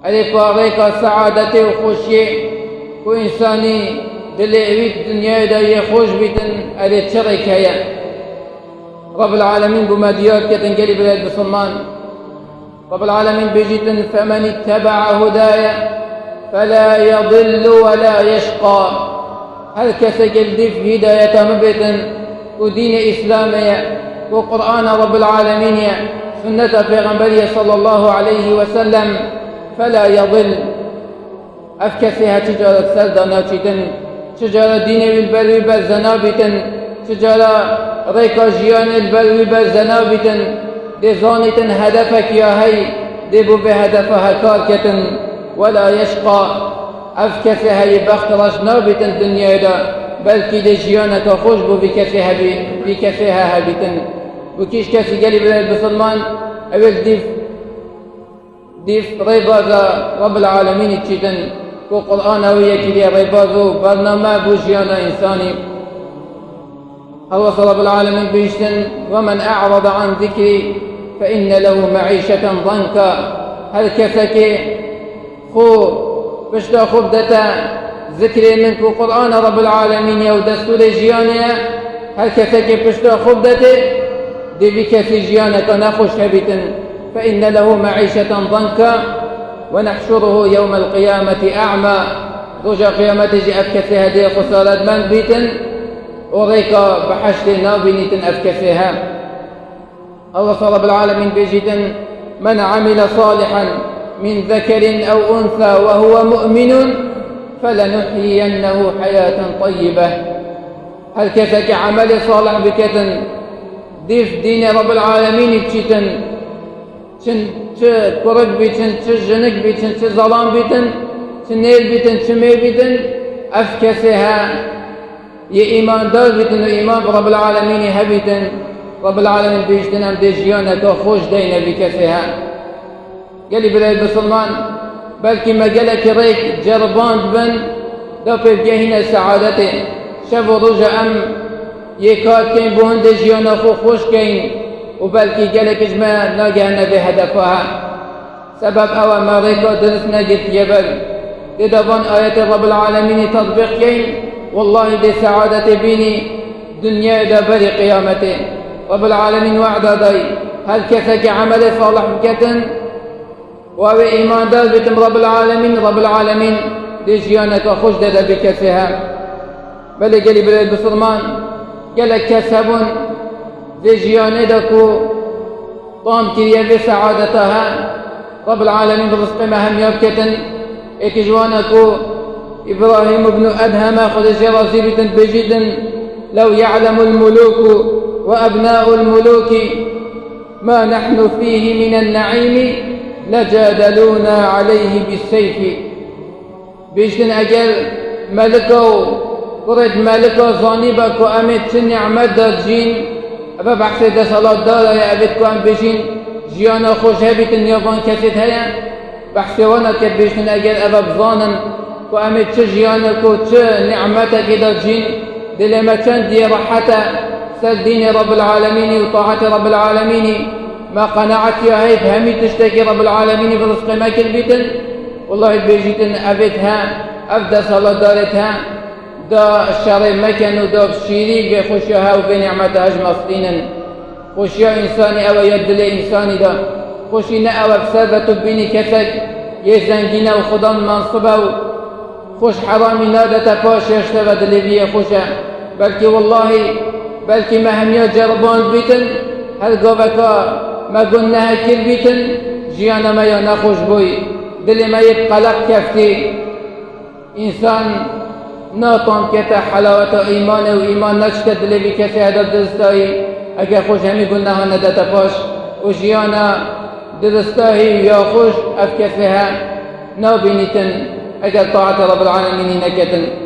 ئەرێ پاڕێکە سەعادەتێ و خۆشیێ و ئینسانی دلێ ئەویت دنیایدا یێ خۆش بیتن ئەرێ چڕێک هەیە. رب العالمين بما ديار كتن قلب بسلمان رب العالمين بيجيتن فمن اتبع هدايا فلا يضل ولا يشقى. هل كسجل دف هداية مبتن ودين إسلامية وقرآن رب العالمين سنة پیغمبرية صلى الله عليه وسلم فلا يضل. أفكسها تجارة سلدا ناچيتن تجارة دين بالبلوي بالزنابتن تجارة ريكا جيان البلوي بالزنابتن دي ظانتن هدفك يا هي دي بو بهدفها كاركتن ولا يشقى. أفكسها يبخت رشنابتن دنيا دا بلكي دي جيانك خوش بو بكسها هبتن. وكيش كسي قلب بسلمان أول ديف ريبازا رب العالمين تشيتن وقرآن ويكي دي ريبازو برنامج بو جيانا إنساني. الله رب العالمين بيشتن ومن أعرض عن ذكري فإن له معيشة ضنكا. هل كسكي خو بشتا خبدتا ذكري منك قرآن رب العالمين يو دستور جيانيا هل كسكي بشتا خبدتا دي بكسي جيانك نخش هبتن فإن له معيشة ضنكا ونحشره يوم القيامة أعمى. رجع قيامته جي أفكسي هدي خسارة من بيتن وريكا بحشت نابنيتن أفكسيها. الله رب العالمين بيجيتن من عمل صالحا من ذكر أو أنثى وهو مؤمن فلنحيينه حياة طيبة. هل كسك عمل صالح بكتن ديف دين رب العالمين بشيتن چن كرك بيتن جنك بيتن ظلام بيتن نيل بيتن مي بيتن أفكسها يا إيمان دار بيتن وإيمان برب العالمين هبيتن. رب العالمين بيجتن أم ديجيانك خوش دينا بكفها. قال بلاي بسلمان بلكي ما قالك ريك جربان بن دو بيبقى سعادته شافوا رجع أم يكاد كين بوهن ديجيانا خوش كين وبلكي قالك اجمع ناقهنا بهدفها سبب أول ما ريكا درسنا قلت يبل دي دفن آيات رب العالمين تطبيق كين والله دي سعادة بيني دنيا دا بري قيامتي. رب العالمين وعد داي هل كسك عمل صالح بكتن وهو إيمان دار بتم رب العالمين دي جيانك خوش دا بكسها. بل قالي بلاد بسلمان قالك كسبون دي جياني داكو طام كريا بسعادتها. رب العالمين برزق مهم يبكتن اكجوانكو إبراهيم بن أدهم خذ جرازيبة بجد لو يعلم الملوك وأبناء الملوك ما نحن فيه من النعيم لجادلونا عليه بالسيف. بجد أجل ملكو قرد ملكو ظانبك وأمت نعمة دار جين أبا بحث دا صلاة دار يا أبتكو أم بجين جيانا خوش هبت النيابان كسد هيا بحث وانا كبجن أجل أبا بظانا وأمت جيانك نعمتك دار جين دلما كان دي راحتا سل دين رب العالمين وطاعة رب العالمين ما قناعت يا هيد همي تشتكي رب العالمين برزق ما كلبتن والله بيجيتن أبتها أبدا صلاة دارتها دا الشر مكان ودا بشيري بخشيها وبنعمتها أجمصتين. خشيا إنساني أو يد لإنساني دا خشينا أو بسبة بيني كسك يزنجينا وخضان منصبه خوش حرامي نادة تباش يشتغل دلبية خوشة بلكي والله بلكي ما هم يجربون بيتن هل قوبكا ما قلناها كل بيتن جيانا ما ينخوش بوي دل ما يبقى لك كفتي إنسان ناطن كتا حلاوة إيمان وإيمان نشكت دلبي كسي هذا دلستاهي أكا خوش همي قلناها ندى تباش وجيانا دلستاهي يا خوش أفكسها نابينيتن أجل طاعة رب العالمين نكتن.